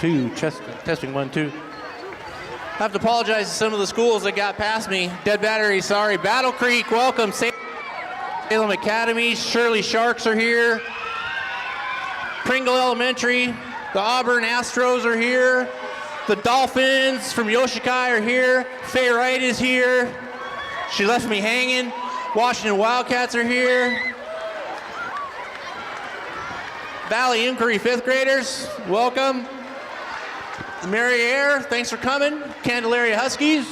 Two, testing 1, 2. I have to apologize to some of the schools that got past me. Dead Battery, sorry. Battle Creek, welcome. Salem Academy, Shirley Sharks are here. Pringle Elementary, the Auburn Astros are here. The Dolphins from Yoshikai are here. Faye Wright is here. She left me hanging. Washington Wildcats are here. Valley Inquiry 5th graders, welcome. Mary Air, thanks for coming. Candelaria Huskies.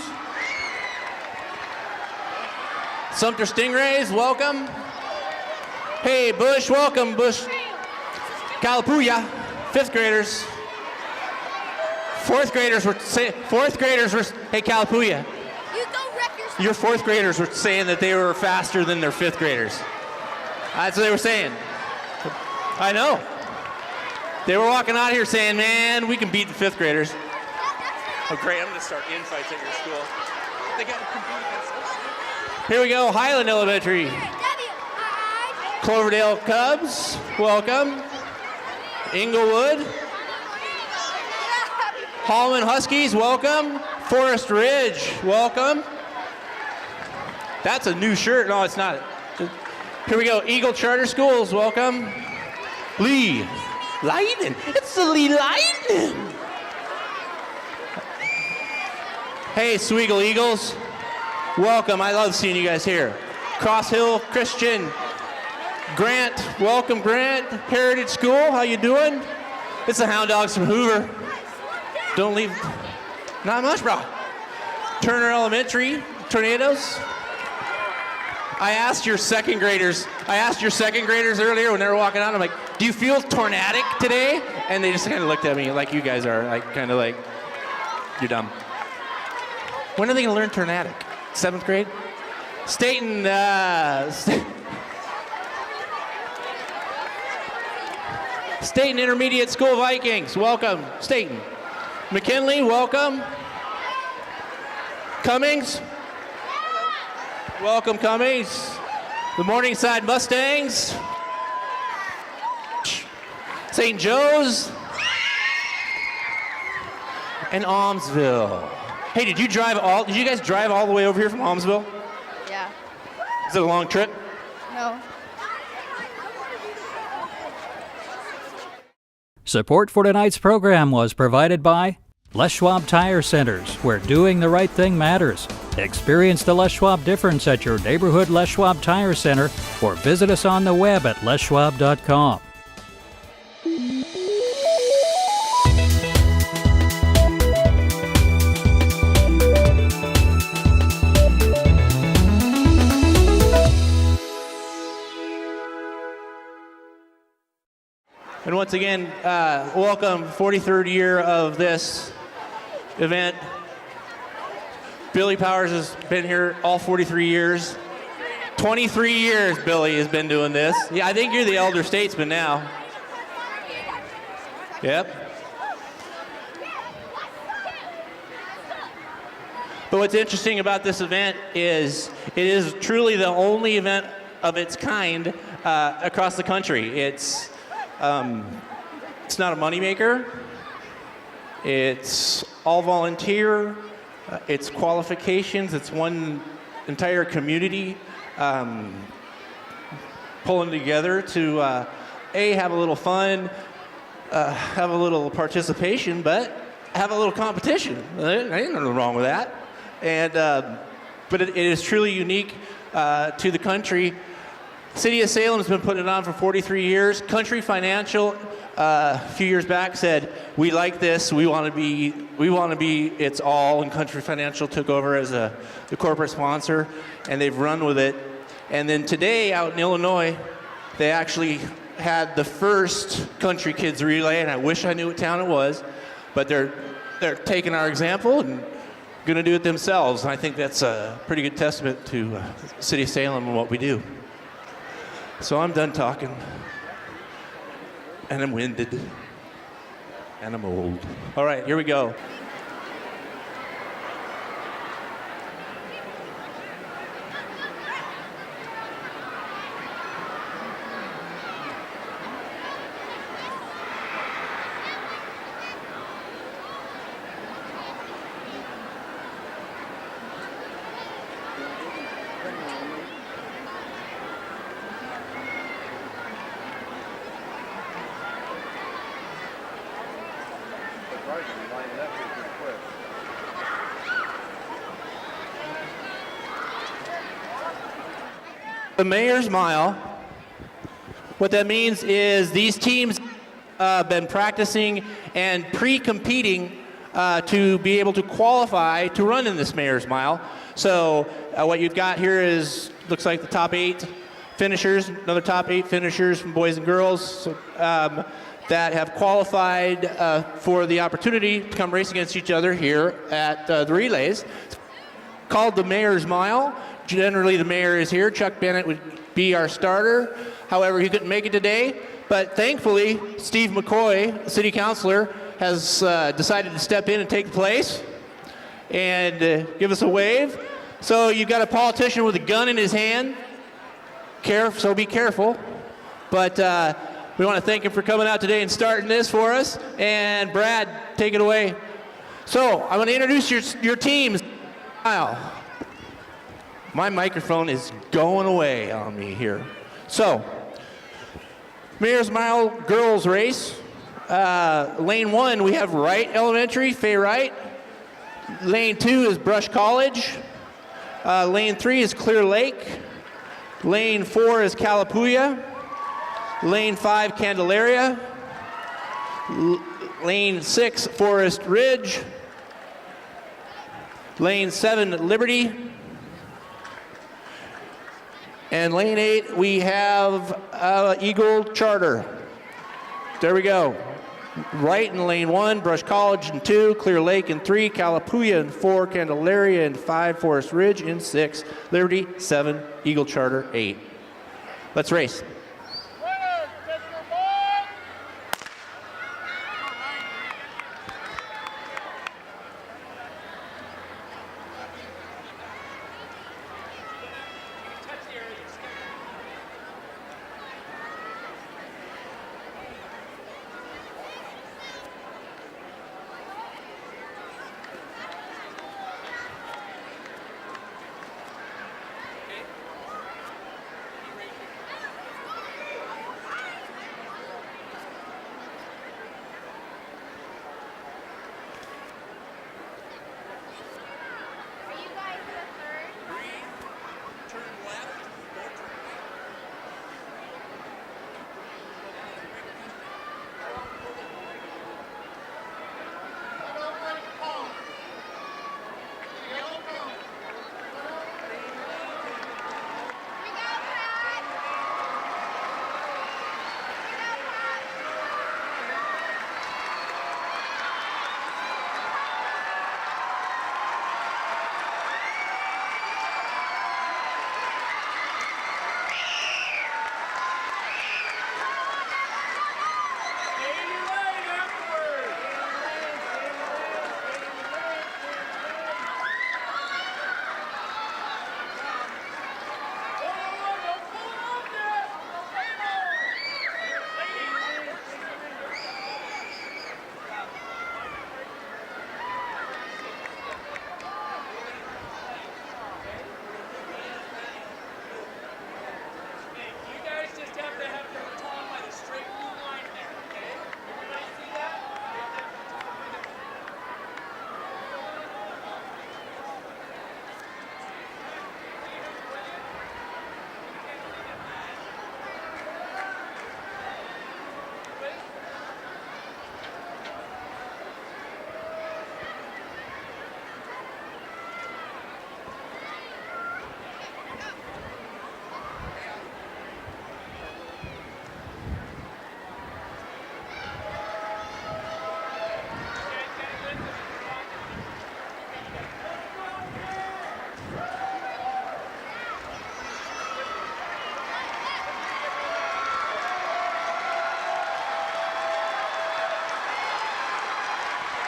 Sumter Stingrays, welcome. Hey, Bush, welcome, Bush. Calapooya, 5th graders. 4th graders were hey, Calapooya. Your 4th graders were saying that they were faster than their 5th graders. That's what they were saying. I know. They were walking out here saying, man, we can beat the 5th graders. Oh, great, I'm going to start infights at your school. They got to compete against us. Here we go, Highland Elementary. Cloverdale Cubs, welcome. Inglewood. Hallman Huskies, welcome. Forest Ridge, welcome. That's a new shirt. No, it's not. Here we go, Eagle Charter Schools, welcome. Lee Lightning. It's the Lee Lightning. Hey, Sweegle Eagles. Welcome. I love seeing you guys here. Cross Hill Christian. Grant. Welcome, Grant. Heritage School. How you doing? It's the Hound Dogs from Hoover. Don't leave. Not much, bro. Turner Elementary. Tornadoes. I asked your second graders earlier when they were walking out, I'm like, do you feel tornadic today? And they just kind of looked at me like you guys are, like kind of like, you're dumb. When are they gonna learn tornadic? 7th grade? Staten, Staten Intermediate School Vikings, welcome. Staten. McKinley, welcome. Cummings. Welcome, Cummings. The Morningside Mustangs. St. Joe's. And Almsville. Hey, did you guys drive all the way over here from Almsville? Yeah. Is it a long trip? No. Support for tonight's program was provided by Les Schwab Tire Centers, where doing the right thing matters. Experience the Les Schwab difference at your neighborhood Les Schwab Tire Center or visit us on the web at leschwab.com. And once again, welcome, 43rd year of this event. Billy Powers has been here all 43 years. 23 years Billy has been doing this. Yeah, I think you're the elder statesman now. Yep. But what's interesting about this event is it is truly the only event of its kind across the country. It's not a moneymaker. It's all volunteer. It's qualifications. It's one entire community pulling together to have a little fun, have a little participation, but have a little competition. There ain't nothing wrong with that. And but it is truly unique to the country. City of Salem has been putting it on for 43 years. Country Financial, a few years back, said, "We like this. We want to be its all." And Country Financial took over as the corporate sponsor, and they've run with it. And then today, out in Illinois, they actually had the first Country Kids Relay, and I wish I knew what town it was, but they're taking our example and going to do it themselves. And I think that's a pretty good testament to the City of Salem and what we do. So I'm done talking, and I'm winded, and I'm old. All right, here we go. The Mayor's Mile, what that means is these teams have been practicing and pre-competing to be able to qualify to run in this Mayor's Mile. So what you've got here is, looks like the top 8 finishers, another top 8 finishers from boys and girls that have qualified for the opportunity to come race against each other here at the relays. It's called the Mayor's Mile. Generally, the mayor is here. Chuck Bennett would be our starter. However, he couldn't make it today. But thankfully, Steve McCoy, city councilor, has decided to step in and take the place and give us a wave. So you've got a politician with a gun in his hand. So be careful. But we want to thank him for coming out today and starting this for us. And Brad, take it away. So I'm going to introduce your teams. My microphone is going away on me here. So, Mayor's Mile girls race. Lane 1, we have Wright Elementary, Fay Wright. Lane 2 is Brush College. Lane 3 is Clear Lake. Lane 4 is Calapooya. Lane 5, Candelaria. Lane 6, Forest Ridge. Lane 7, Liberty. And lane 8, we have Eagle Charter. There we go. Wright in lane 1, Brush College in 2, Clear Lake in 3, Calapooya in 4, Candelaria in 5, Forest Ridge in 6, Liberty 7, Eagle Charter 8. Let's race.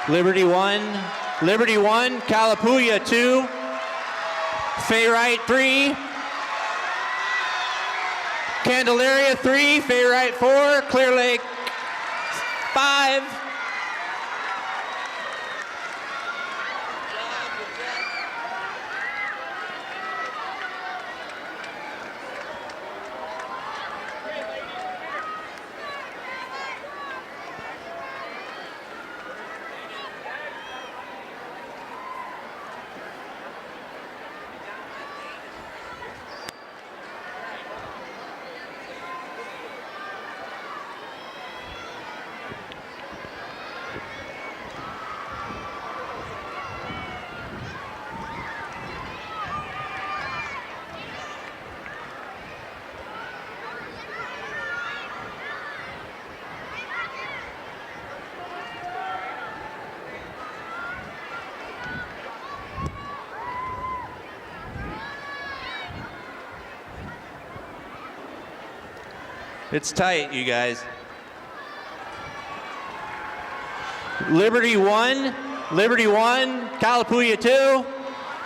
Liberty 1, Calapooya 2, Fayrite 3, Candelaria 3, Fayrite 4, Clear Lake 5. It's tight, you guys. Liberty 1, Calapooya 2,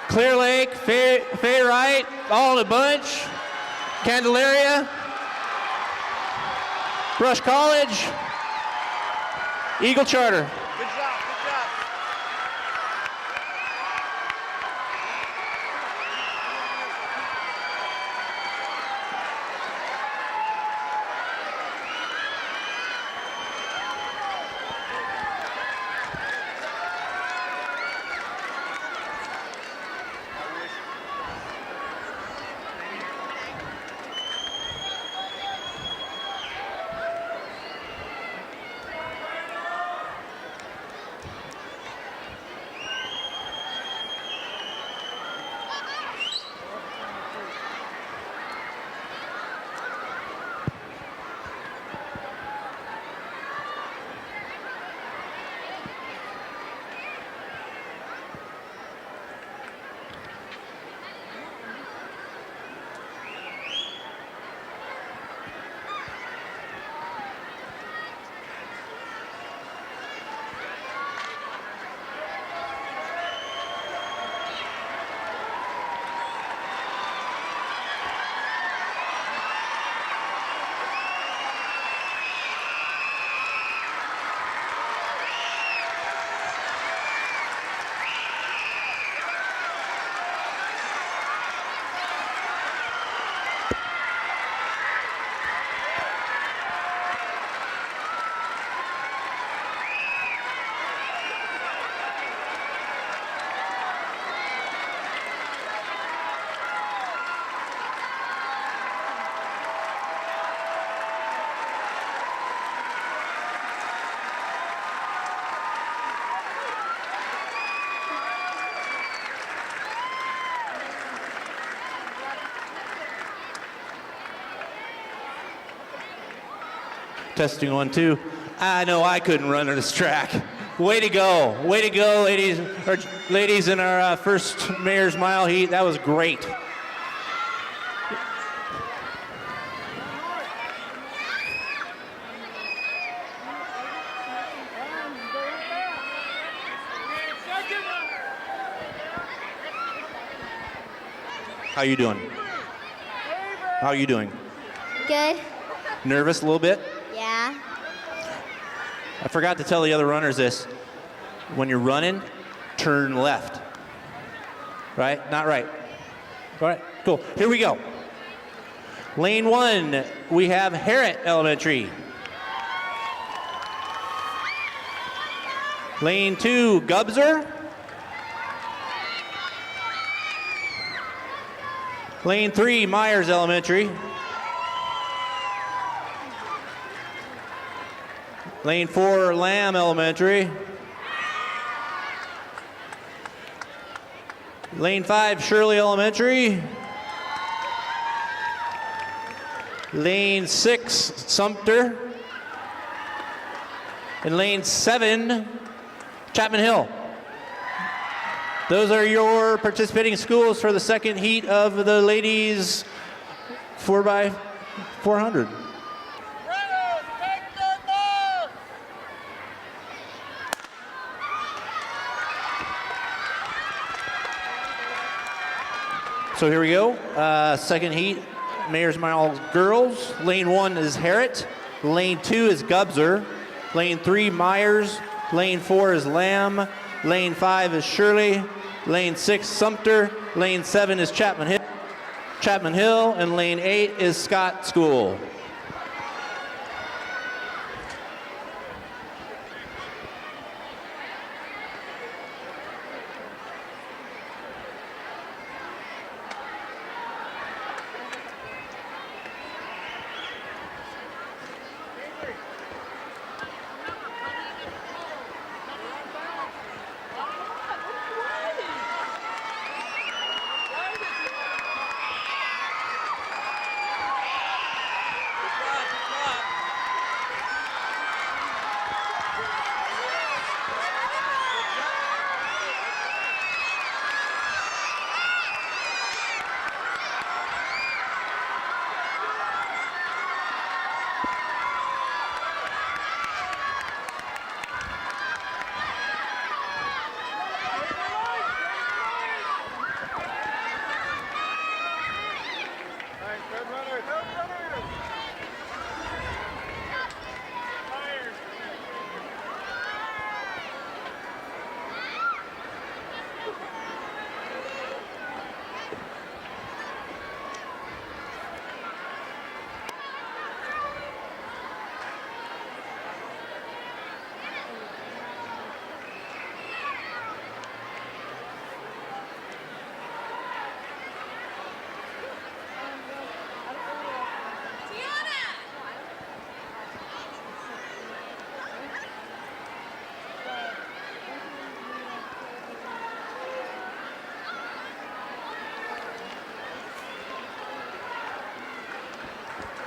Clear Lake, Fayrite, all in a bunch, Candelaria, Rush College, Eagle Charter. Good job, good job. Testing 1, 2. I know I couldn't run on this track. Way to go, ladies in our first Mayor's Mile heat. That was great. How you doing? How are you doing? Good. Nervous a little bit? Yeah. I forgot to tell the other runners this. When you're running, turn left. Right? Not right. All right, cool. Here we go. Lane 1, we have Harriet Elementary. Lane 2, Gubser. Lane 3, Myers Elementary. Lane 4, Lamb Elementary. Lane 5, Shirley Elementary. Lane 6, Sumter. And lane 7, Chapman Hill. Those are your participating schools for the second heat of the ladies 4x400. So here we go. Second heat, Mayor's Mile girls. Lane 1 is Harriet. Lane 2 is Gubser. Lane 3, Myers. Lane 4 is Lamb. Lane 5 is Shirley. Lane 6, Sumter. Lane 7 is Chapman Hill. And lane 8 is Scott School.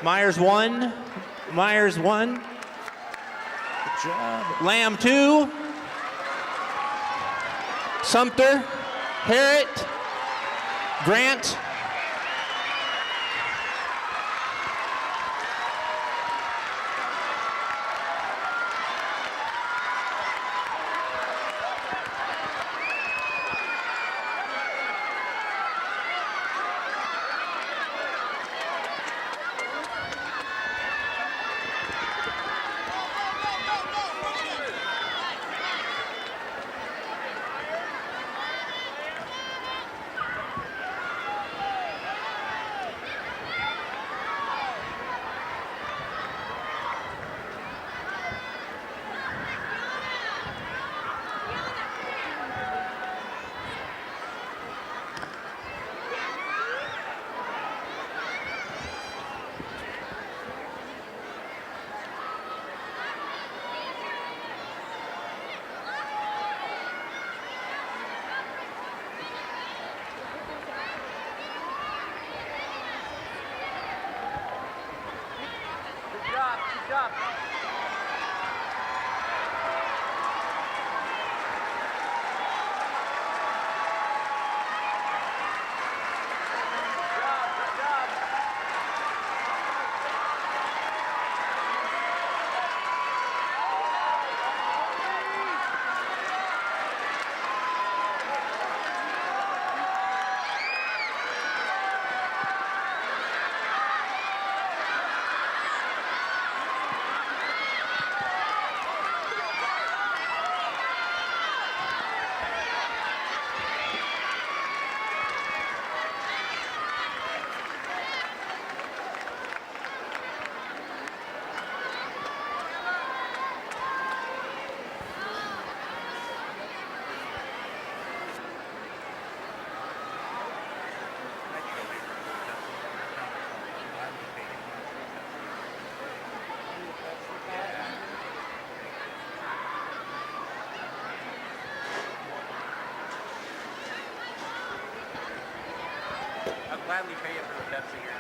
Myers 1. Myers 1. Good job. Lamb 2. Sumter. Harriet. Grant. I'll gladly pay you for the Pepsi here.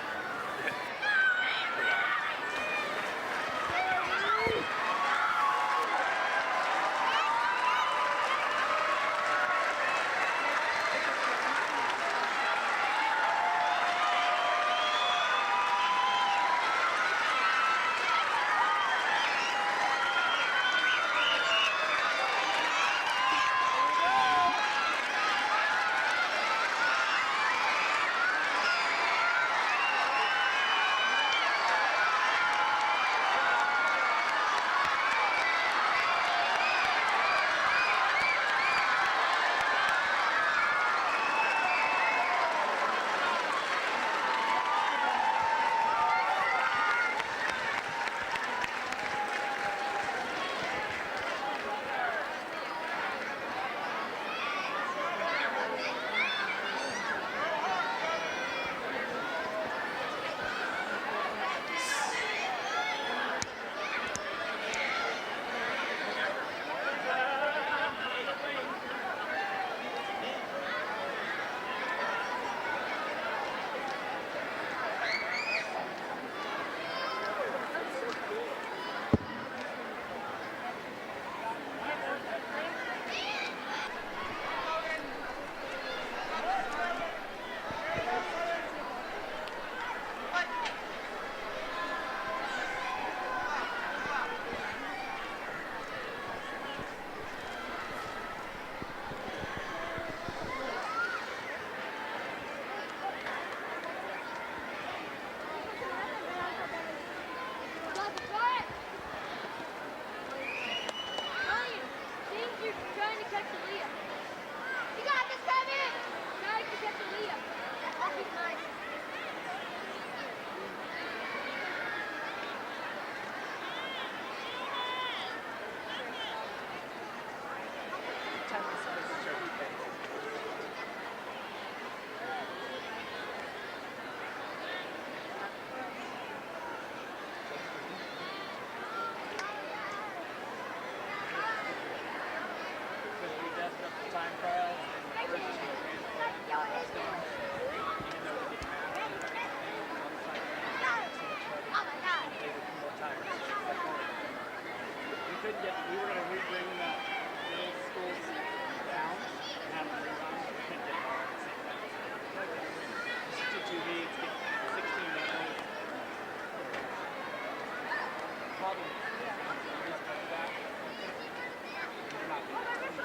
couldn't get, we were going to rebring the middle schools down and have them rerun, but we couldn't get it all at the same time. Just do 2 leagues, get 16 medals. Problem is, just like that. They're not doing it.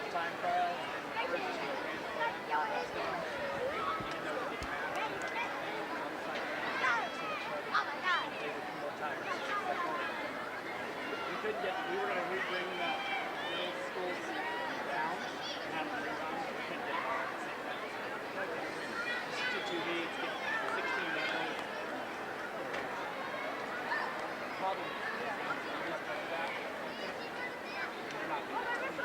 Time trials and time trials and even though we didn't more tires. We couldn't get, we were going to rebring the middle schools down and have them rerun, but we couldn't get it all at the same time. Just do 2 leagues, get 16 medals. Problem is, just like that. They're not doing it.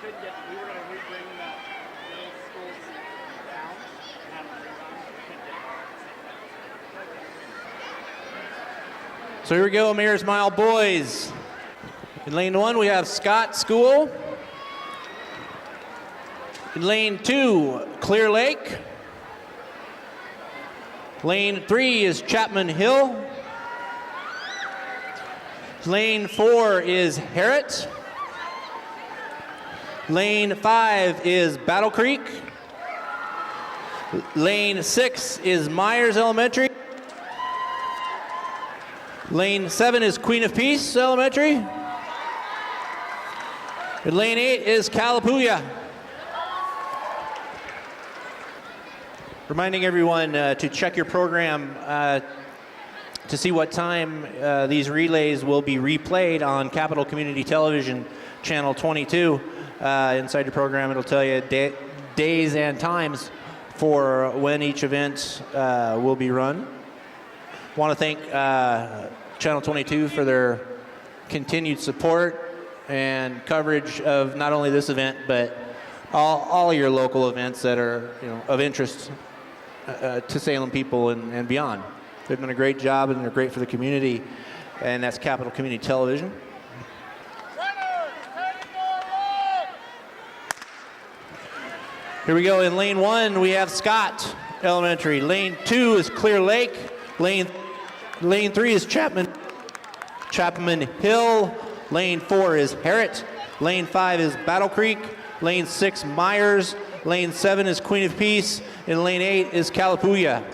couldn't get, we were going to rebring the middle schools down and have them rerun. We couldn't get it at the same time. So here we go, Mayor's Mile boys. In lane 1, we have Scott School. In lane 2, Clear Lake. Lane 3 is Chapman Hill. Lane 4 is Harrod. Lane 5 is Battle Creek. Lane 6 is Myers Elementary. Lane 7 is Queen of Peace Elementary. And lane 8 is Calapooya. Reminding everyone to check your program to see what time these relays will be replayed on Capital Community Television, Channel 22. Inside your program, it'll tell you days and times for when each event will be run. Want to thank Channel 22 for their continued support and coverage of not only this event, but all your local events that are of interest to Salem people and beyond. They've done a great job and they're great for the community, and that's Capital Community Television. Here we go. In lane 1, we have Scott Elementary. Lane 2 is Clear Lake. Lane 3 is Chapman Hill. Lane 4 is Harrod. Lane 5 is Battle Creek. Lane 6, Myers. Lane 7 is Queen of Peace. And lane 8 is Calapooya.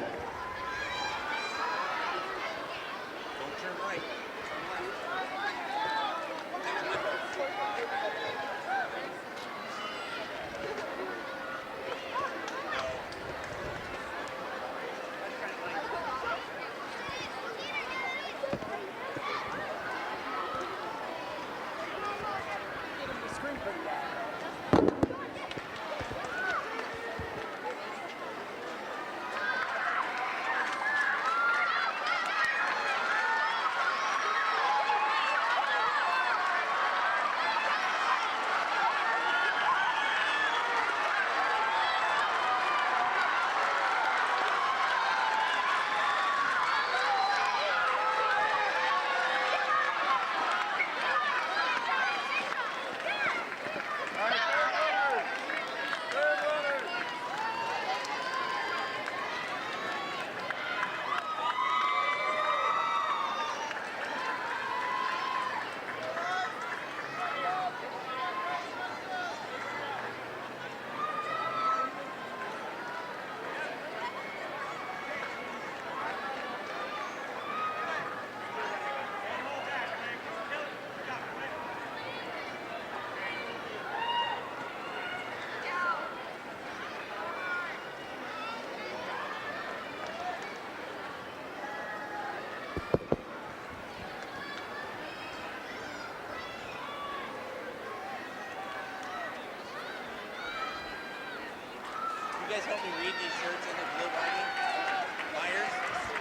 You guys help me read these shirts in the blue lighting.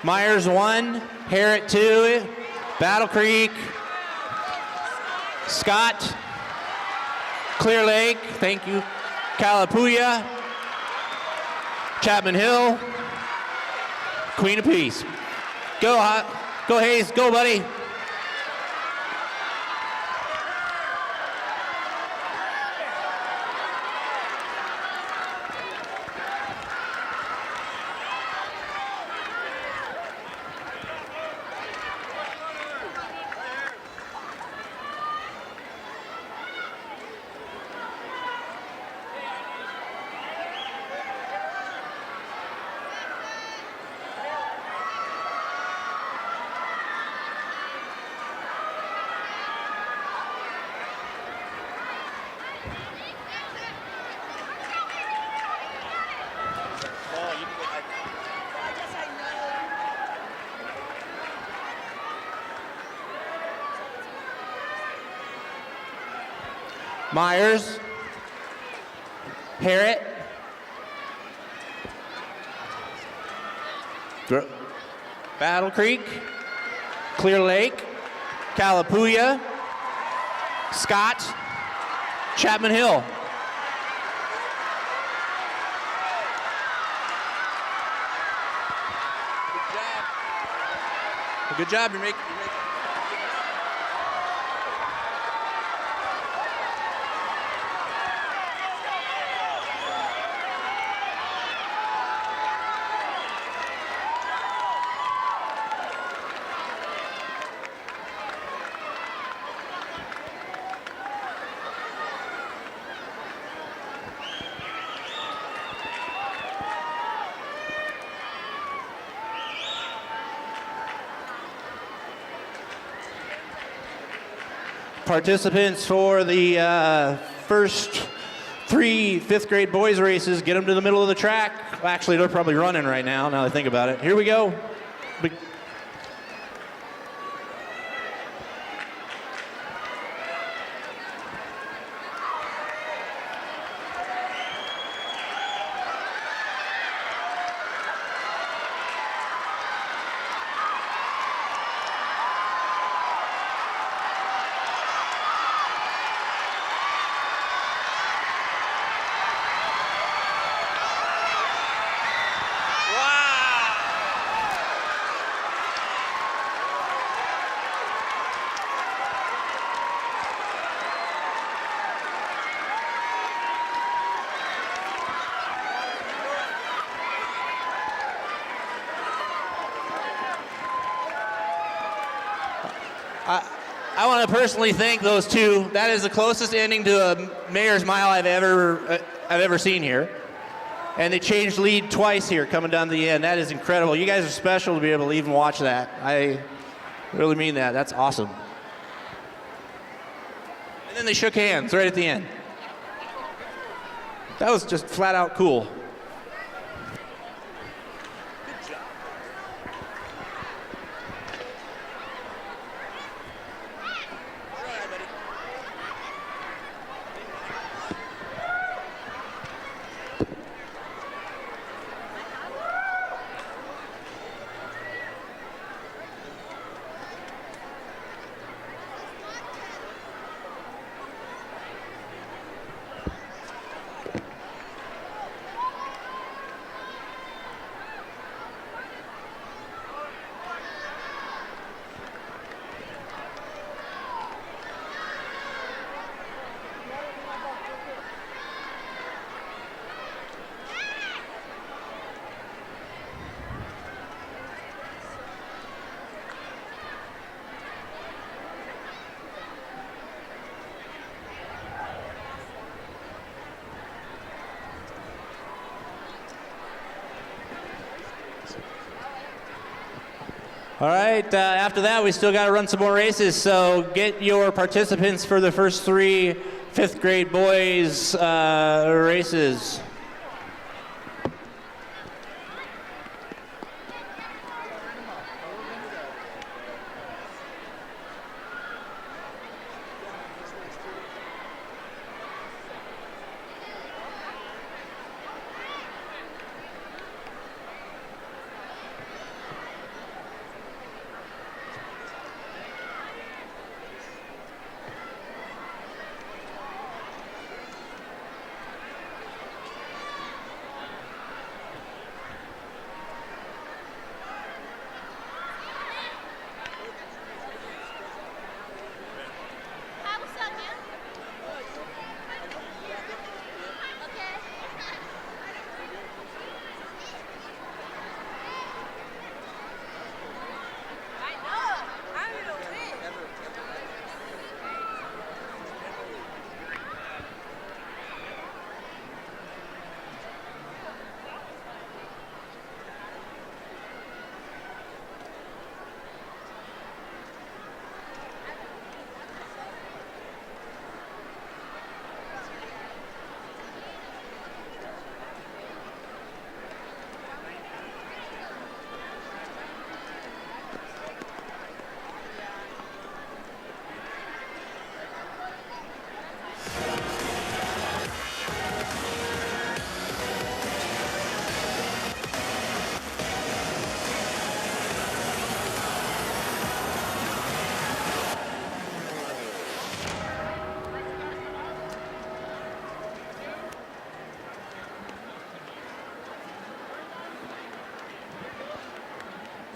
Myers 1, Harrod 2, Battle Creek, Scott, Clear Lake, thank you, Calapooya, Chapman Hill, Queen of Peace. Go Hayes, go buddy. Myers, Harrod, Battle Creek, Clear Lake, Calapooya, Scott, Chapman Hill. Well, good job. You're making participants for the first 3 fifth grade boys races. Get them to the middle of the track. Well, actually, they're probably running right now that I think about it. Here we go. I want to personally thank those two. That is the closest ending to a Mayor's Mile I've ever seen here. And they changed lead twice here coming down to the end. That is incredible. You guys are special to be able to even watch that. I really mean that. That's awesome. And then they shook hands right at the end. That was just flat out cool. All right, after that, we still got to run some more races, so get your participants for the first 3 fifth grade boys races.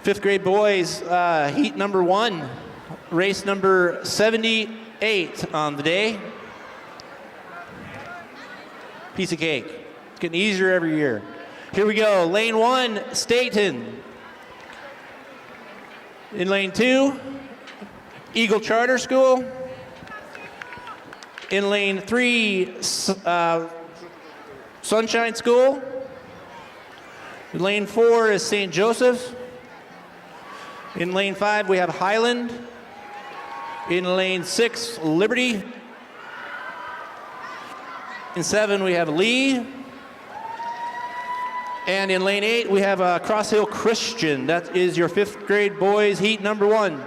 Fifth grade boys, heat number 1, race number 78 on the day. Piece of cake. It's getting easier every year. Here we go. Lane 1, Staten. In lane 2, Eagle Charter School. In lane 3, Sunshine School. In lane 4 is St. Joseph. In lane 5, we have Highland. In lane 6, Liberty. In 7, we have Lee. And in lane 8, we have Cross Hill Christian. That is your 5th grade boys heat number 1.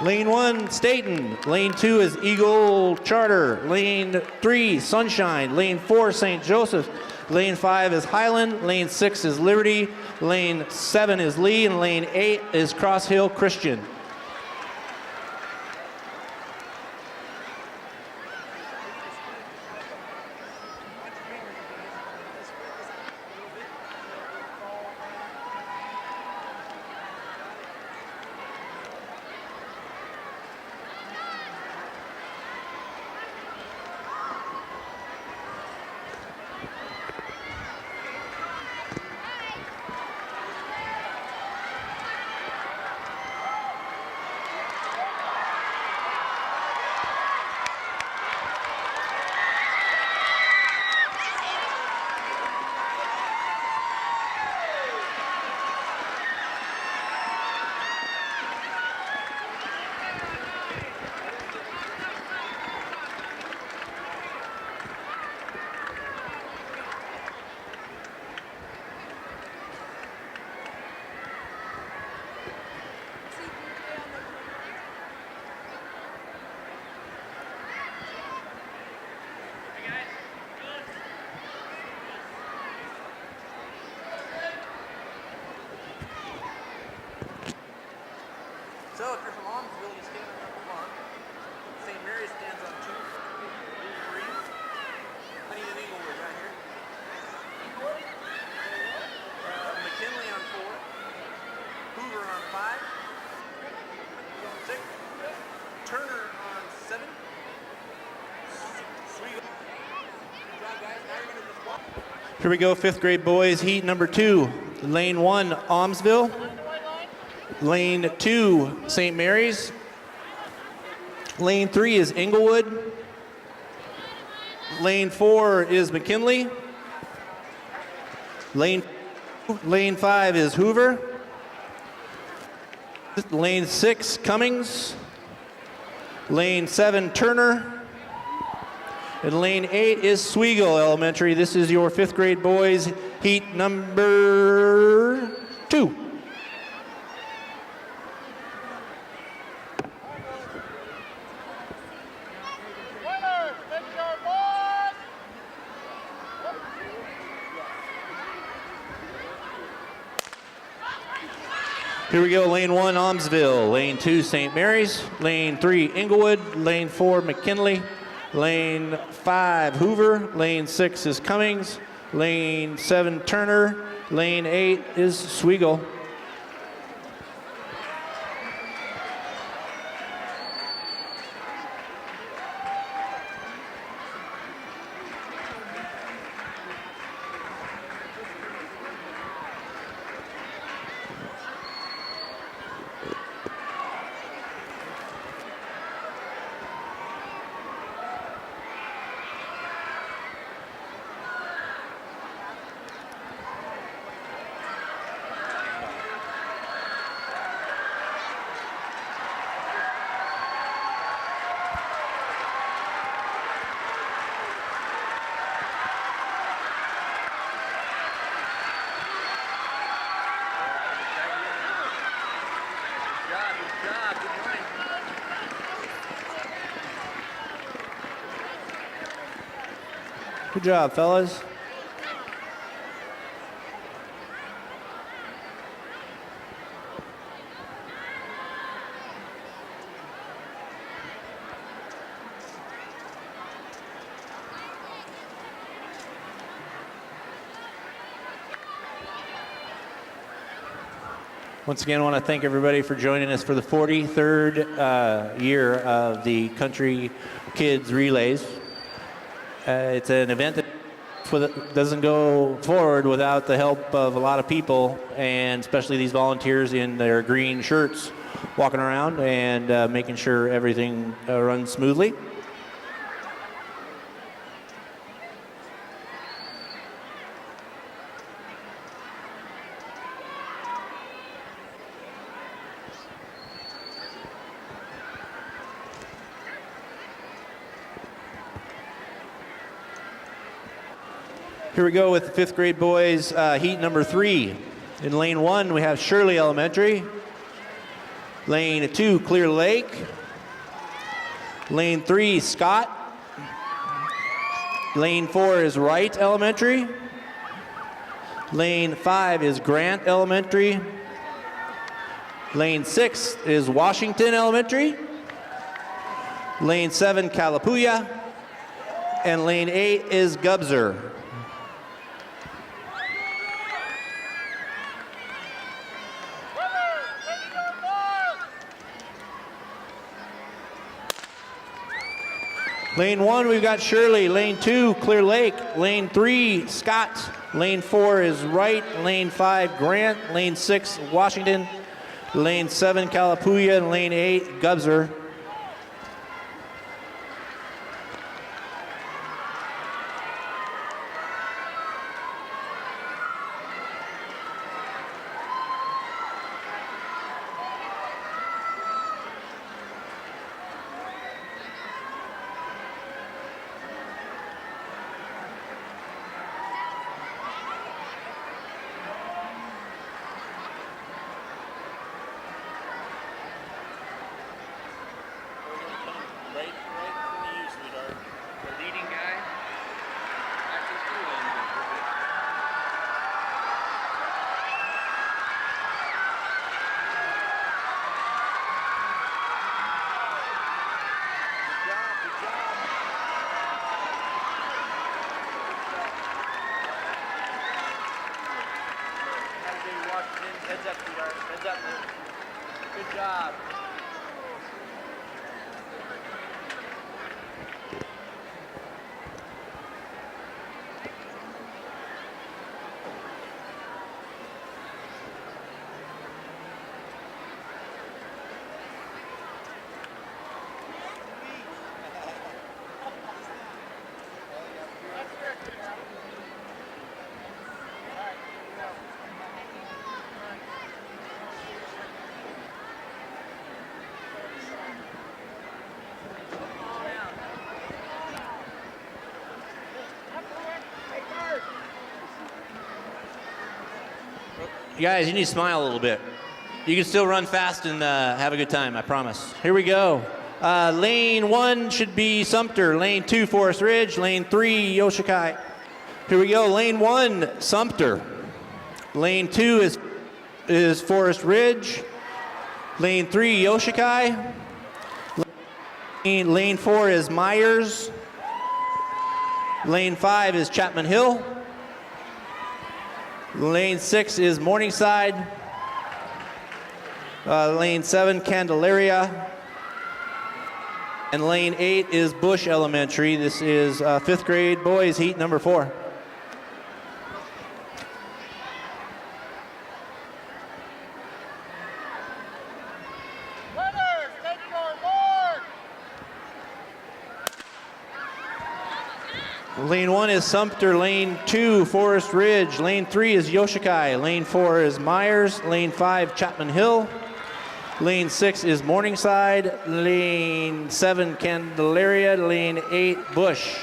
Lane 1, Staten. Lane 2 is Eagle Charter. Lane 3, Sunshine. Lane 4, St. Joseph. Lane 5 is Highland. Lane 6 is Liberty. Lane 7 is Lee. And lane 8 is Cross Hill Christian. So if you're from Almsville, you stand on number 1. St. Mary's stands on 2, 3. I need an Inglewood right here. McKinley on 4. Hoover on 5. 6. Turner on 7. Sweet. Good job, guys. Now you're going to just walk. Here we go, 5th grade boys, heat number 2. Lane 1, Almsville. Lane 2, St. Mary's. Lane 3 is Inglewood. Lane 4 is McKinley. Lane 5 is Hoover. Lane 6, Cummings. Lane 7, Turner. And lane 8 is Sweegle Elementary. This is your 5th grade boys heat number 2. Here we go, lane 1, Almsville. Lane 2, St. Mary's. Lane 3, Inglewood. Lane 4, McKinley. Lane 5, Hoover. Lane 6 is Cummings. Lane 7, Turner. Lane 8 is Sweegle. Good job, fellas. Once again, I want to thank everybody for joining us for the 43rd year of the Country Kids Relays. It's an event that doesn't go forward without the help of a lot of people, and especially these volunteers in their green shirts walking around and making sure everything runs smoothly. Here we go with the fifth grade boys, heat number 3. In lane 1, we have Shirley Elementary. Lane 2, Clear Lake. Lane 3, Scott. Lane 4 is Wright Elementary. Lane 5 is Grant Elementary. Lane 6 is Washington Elementary. Lane 7, Calapooya. And lane 8 is Gubzer. Lane 1, we've got Shirley. Lane 2, Clear Lake. Lane 3, Scott. Lane 4 is Wright. Lane 5, Grant. Lane 6, Washington. Lane 7, Calapooya. And lane 8, Gubzer. Heads up, sweetheart. Heads up, Luke. Good job. You guys, you need to smile a little bit. You can still run fast and have a good time, I promise. Here we go. Lane 1 should be Sumter. Lane 2, Forest Ridge. Lane 3, Yoshikai. Here we go. Lane 1, Sumter. Lane 2 is Forest Ridge. Lane 3, Yoshikai. Lane 4 is Myers. Lane 5 is Chapman Hill. Lane 6 is Morningside. Lane 7, Candelaria. And lane 8 is Bush Elementary. This is 5th grade boys heat number 4. Lane 1 is Sumter. Lane 2, Forest Ridge. Lane 3 is Yoshikai. Lane 4 is Myers. Lane 5, Chapman Hill. Lane 6 is Morningside. Lane 7, Candelaria. Lane 8, Bush.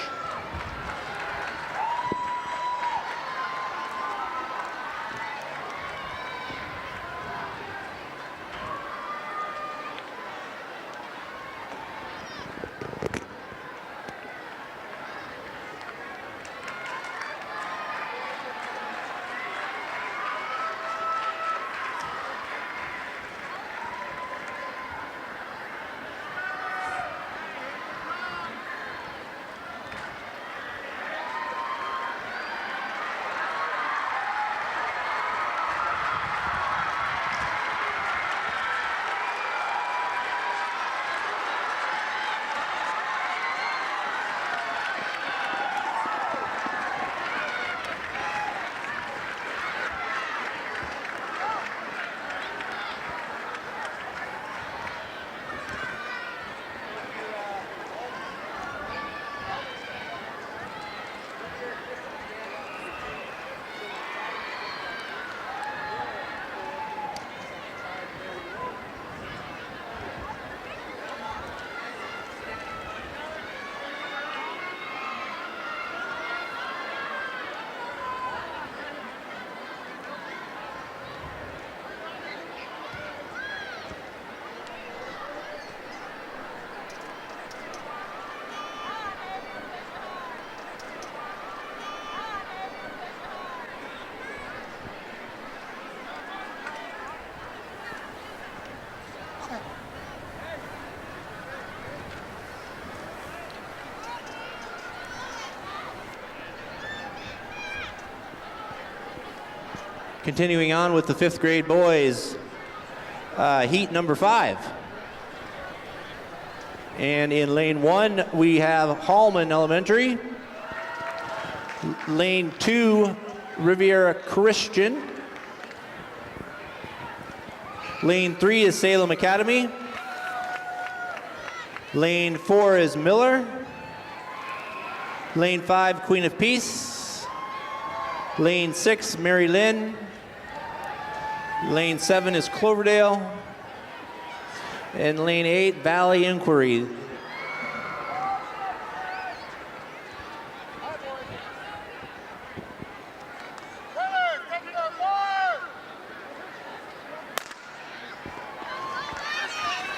Continuing on with the 5th grade boys, heat number 5. And in lane 1, we have Hallman Elementary. Lane 2, Riviera Christian. Lane 3 is Salem Academy. Lane 4 is Miller. Lane 5, Queen of Peace. Lane 6, Mary Lynn. Lane 7 is Cloverdale. And lane 8, Valley Inquiry.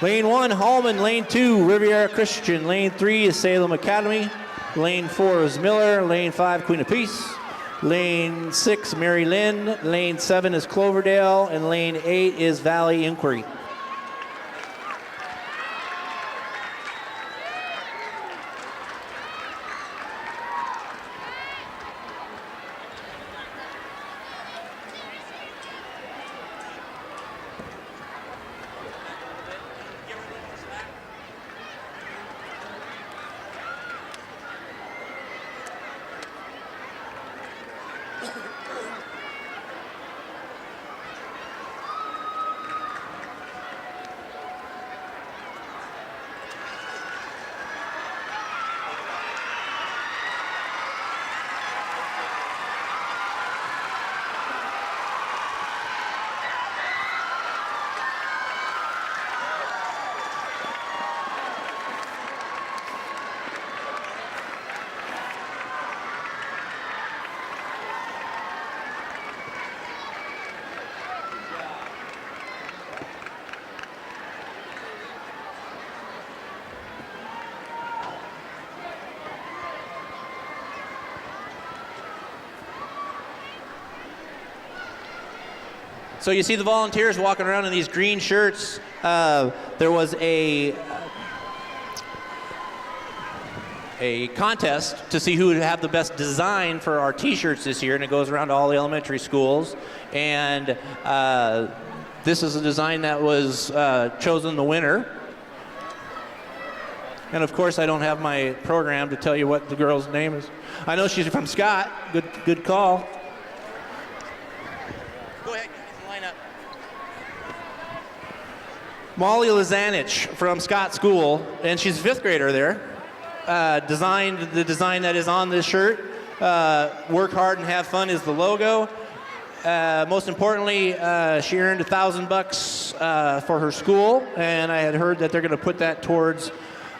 Lane 1, Hallman. Lane 2, Riviera Christian. Lane 3 is Salem Academy. Lane 4 is Miller. Lane 5, Queen of Peace. Lane 6, Mary Lynn. Lane 7 is Cloverdale. And lane 8 is Valley Inquiry. So you see the volunteers walking around in these green shirts. There was a contest to see who would have the best design for our t-shirts this year, and it goes around to all the elementary schools. And this is a design that was chosen the winner. And of course, I don't have my program to tell you what the girl's name is. I know she's from Scott. Good call. Go ahead, guys, line up. Molly Lazanich from Scott School, and she's a 5th grader there. Designed the design that is on this shirt. Work hard and have fun is the logo. Most importantly, she earned $1,000 for her school, and I had heard that they're going to put that towards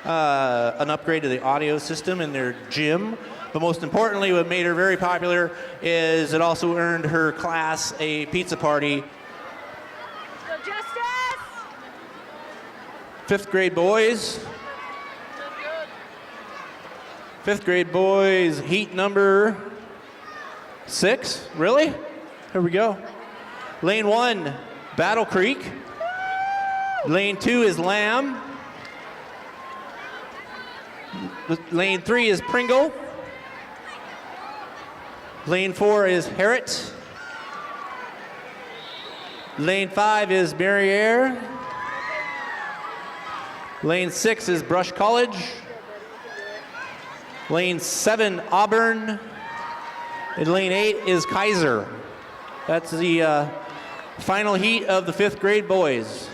an upgrade to the audio system in their gym. But most importantly, what made her very popular is it also earned her class a pizza party. Go Justice! 5th grade boys. 5th grade boys, heat number 6. Really? Here we go. Lane 1, Battle Creek. Lane 2 is Lamb. Lane 3 is Pringle. Lane 4 is Harriet. Lane 5 is Merriere. Lane 6 is Brush College. Lane 7, Auburn. And lane 8 is Kaiser. That's the final heat of the 5th grade boys.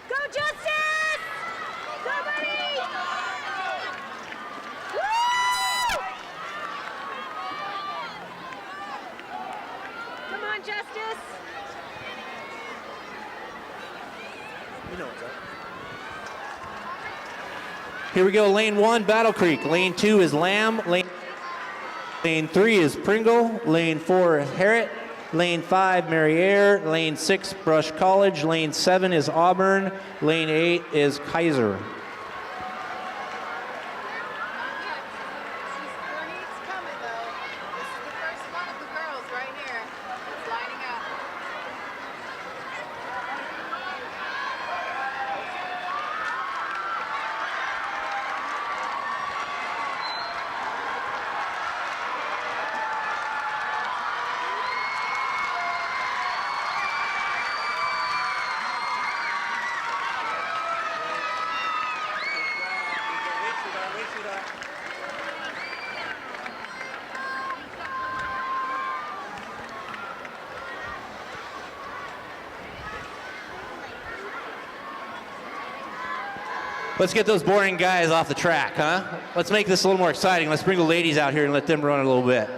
Go Justice! Go buddy! Woo! Come on, Justice! You know what's up. Here we go, lane 1, Battle Creek. Lane 2 is Lamb. Lane 3 is Pringle. Lane 4 is Harriet. Lane 5, Merriere. Lane 6, Brush College. Lane 7 is Auburn. Lane 8 is Kaiser. Bernice's coming though. This is the first one of the girls right here. It's lining up. sweetheart. Let's get those boring guys off the track, huh? Let's make this a little more exciting. Let's bring the ladies out here and let them run a little bit.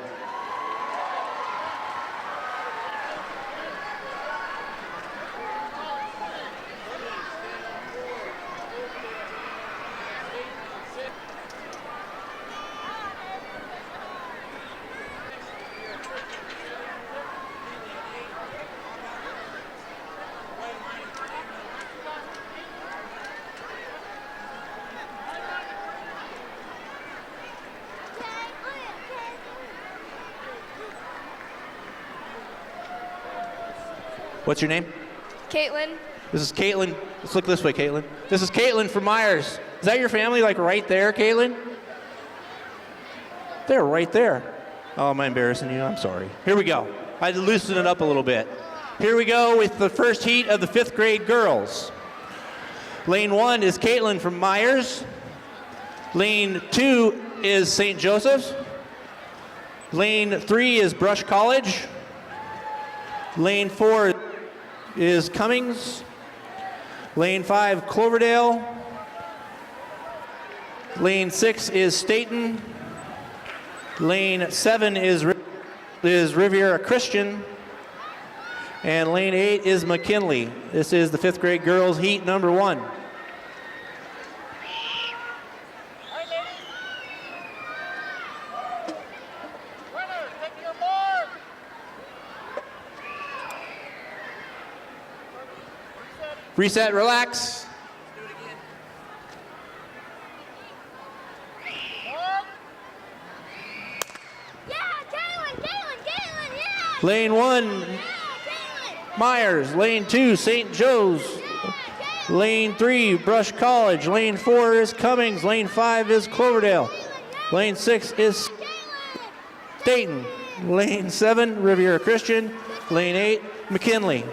What's your name? Caitlin. This is Caitlin. Let's look this way, Caitlin. This is Caitlin from Myers. Is that your family, like right there, Caitlin? They're right there. Oh, am I embarrassing you? I'm sorry. Here we go. I had to loosen it up a little bit. Here we go with the first heat of the 5th grade girls. Lane 1 is Caitlin from Myers. Lane 2 is St. Joseph's. Lane 3 is Brush College. Lane 4 is Cummings. Lane 5, Cloverdale. Lane 6 is Staten. Lane 7 is Riviera Christian. And lane 8 is McKinley. This is the 5th grade girls heat number 1. Reset, relax. Yeah, Caitlin, yeah. Lane 1, Yeah, Caitlin. Myers. Lane 2, St. Joe's. Lane 3, Brush College. Lane 4 is Cummings. Lane 5 is Cloverdale. Lane 6 is Staten. Lane 7, Riviera Christian. Lane 8, McKinley.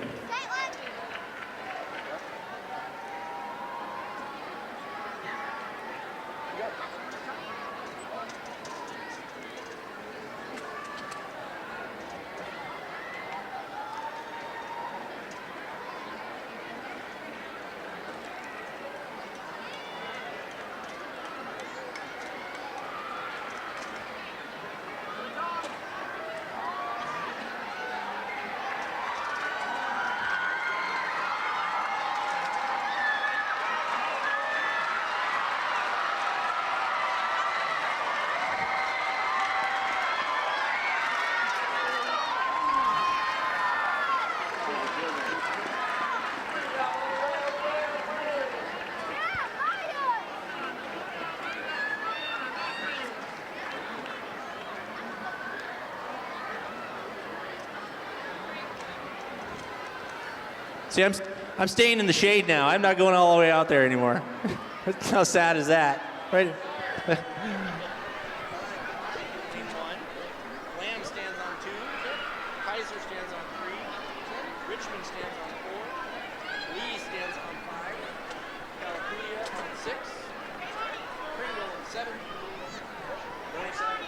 See, I'm staying in the shade now. I'm not going all the way out there anymore. How sad is that? Right? Team 1. Lamb stands on 2. Kaiser stands on 3. Richmond stands on 4. Lee stands on 5. California on 6. Pringle on 7. Burnside.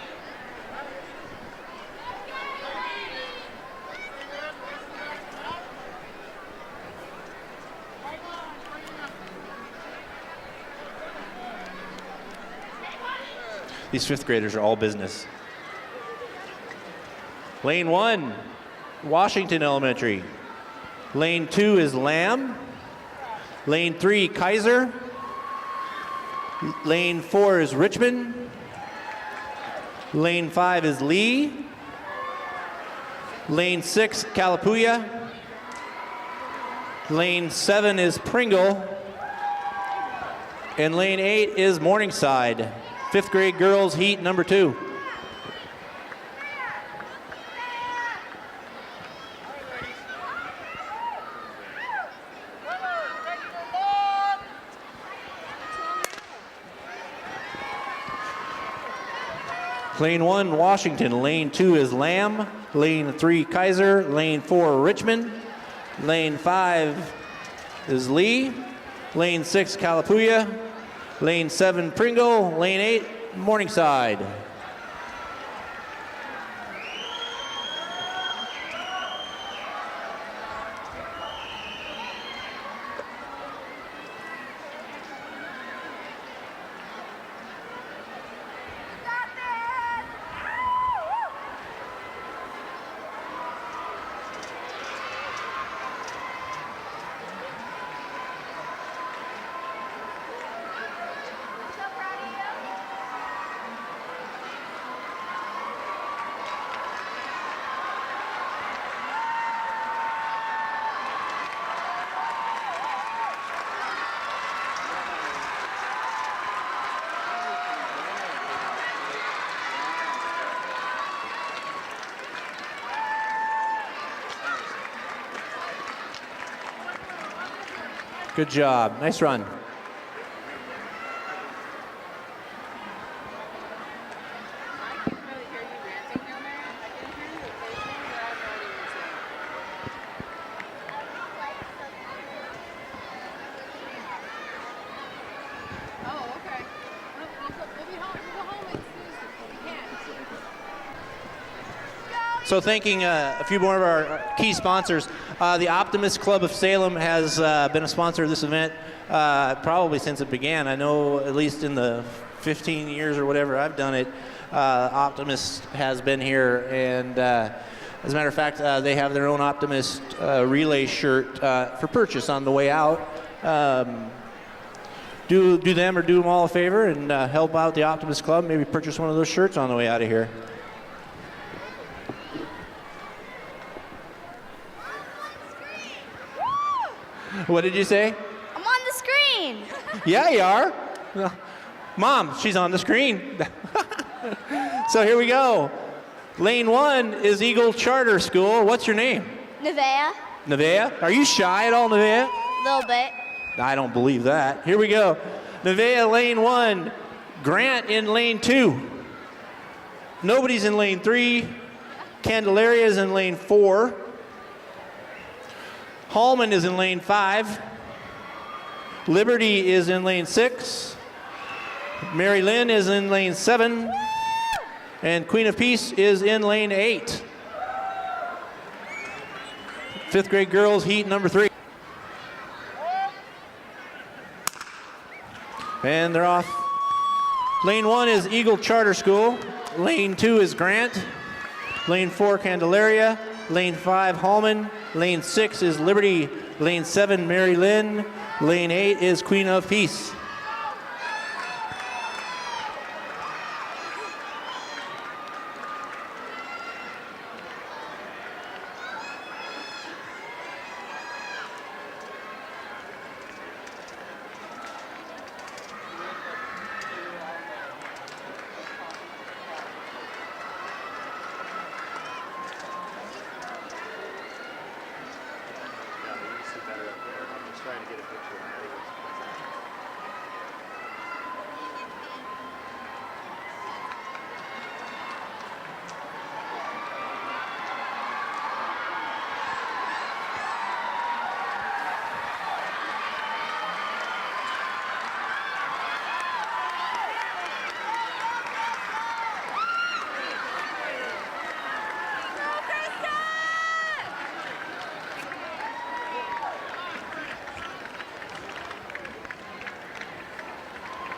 These 5th graders are all business. Lane 1, Washington Elementary. Lane 2 is Lamb. Lane 3, Kaiser. Lane 4 is Richmond. Lane 5 is Lee. Lane 6, Calapooya. Lane 7 is Pringle. And lane 8 is Morningside. 5th grade girls heat number 2. Lane 1, Washington. Lane 2 is Lamb. Lane 3, Kaiser. Lane 4, Richmond. Lane 5 is Lee. Lane 6, Calapooya. Lane 7, Pringle. Lane 8, Morningside. Good job. Nice run. I couldn't really hear you ranting down there. I didn't hear you occasionally, but I know what you were saying. Oh, okay. We'll be home. We'll go home as soon as we can. So thanking a few more of our key sponsors. The Optimist Club of Salem has been a sponsor of this event probably since it began. I know at least in the 15 years or whatever I've done it, Optimist has been here. And as a matter of fact, they have their own Optimist relay shirt for purchase on the way out. Do them or do them all a favor and help out the Optimist Club. Maybe purchase one of those shirts on the way out of here. What did you say? I'm on the screen. Yeah, you are. Well, Mom, she's on the screen. So here we go. Lane 1 is Eagle Charter School. What's your name? Nevaeh, Nevaeh? Are you shy at all, Nevaeh? a little bit. I don't believe that. Here we go. Nevaeh, Lane 1. Grant in Lane 2. Nobody's in Lane 3. Candelaria's in Lane 4. Hallman is in Lane 5. Liberty is in Lane 6. Mary Lynn is in Lane 7. And Queen of Peace is in Lane 8. Fifth grade girls heat number 3. And they're off. Lane 1 is Eagle Charter School. Lane 2 is Grant. Lane 4, Candelaria. Lane 5, Hallman. Lane 6 is Liberty. Lane 7, Mary Lynn. Lane 8 is Queen of Peace.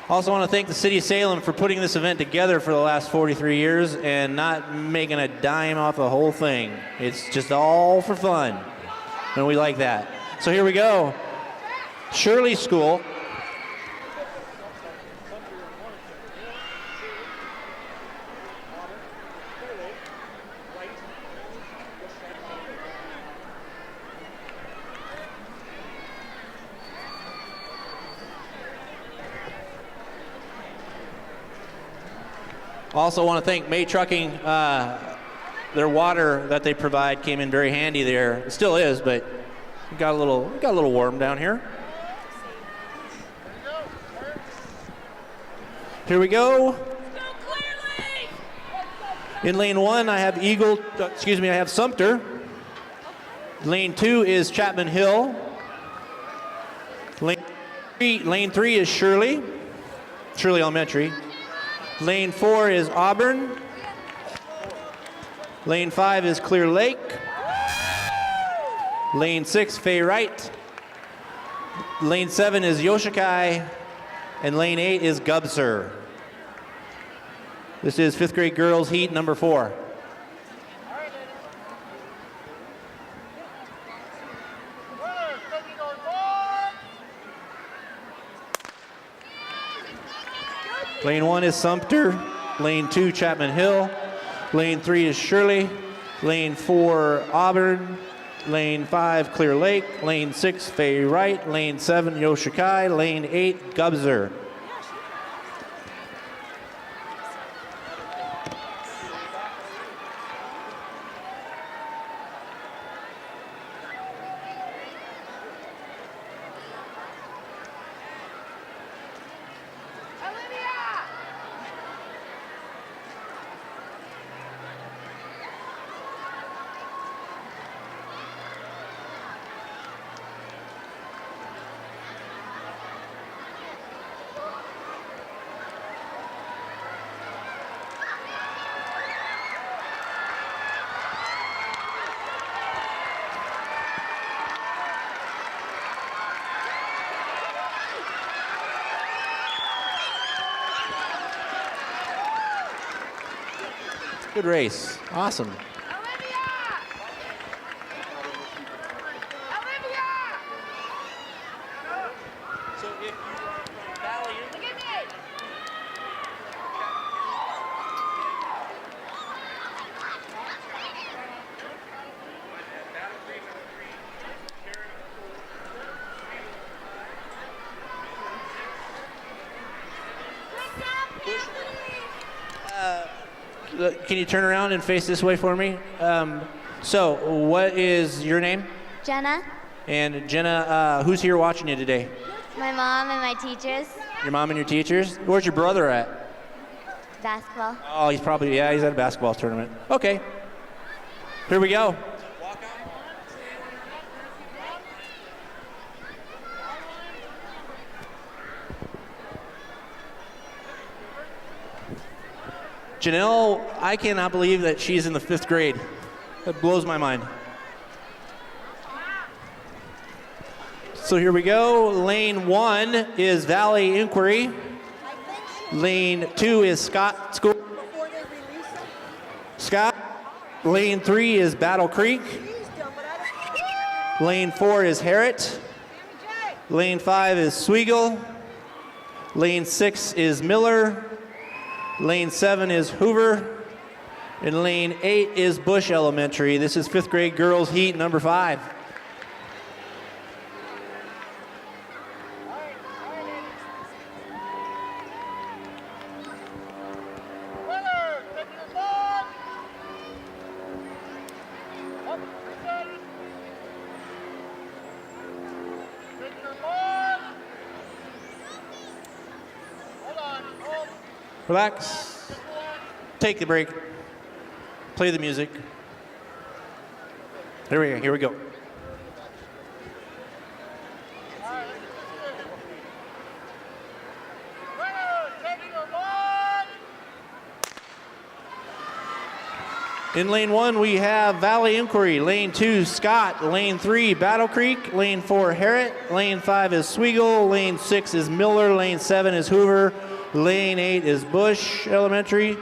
Also want to thank the City of Salem for putting this event together for the last 43 years and not making a dime off the whole thing. It's just all for fun, and we like that. So here we go. Shirley School. Also want to thank May Trucking. Their water that they provide came in very handy there. It still is, but it got a little warm down here. Here we go. In lane 1, I have I have Sumter. Lane 2 is Chapman Hill. Lane 3 is Shirley. Shirley Elementary. Lane 4 is Auburn. Lane 5 is Clear Lake. Lane 6, Fay Wright. Lane 7 is Yoshikai. And lane 8 is Gubser. This is 5th grade girls heat number 4. Lane 1 is Sumter. Lane 2, Chapman Hill. Lane 3 is Shirley. Lane 4, Auburn. Lane 5, Clear Lake. Lane 6, Fay Wright. Lane 7, Yoshikai. Lane 8, Gubser. Good race. Awesome. So if you are from Valley, look at me. Can you turn around and face this way for me? So, what is your name? Jenna, And Jenna, who's here watching you today? my mom, and my teachers. Your mom and your teachers? Where's your brother at? Basketball. Oh, he's probably, yeah, he's at a basketball tournament. Okay. Here we go. Janelle, I cannot believe that she's in the 5th grade. That blows my mind. So here we go. Lane 1 is Valley Inquiry. Lane 2 is Scott School. Scott. Lane 3 is Battle Creek. Lane 4 is Harrod. Lane 5 is Sweigel. Lane 6 is Miller. Lane 7 is Hoover. And lane 8 is Bush Elementary. This is 5th grade girls heat number 5. Relax. Take the break. Play the music. Here we go. In lane 1, we have Valley Inquiry. Lane 2, Scott. Lane 3, Battle Creek. Lane 4, Harrod. Lane 5 is Sweigel. Lane 6 is Miller. Lane 7 is Hoover. Lane 8 is Bush Elementary.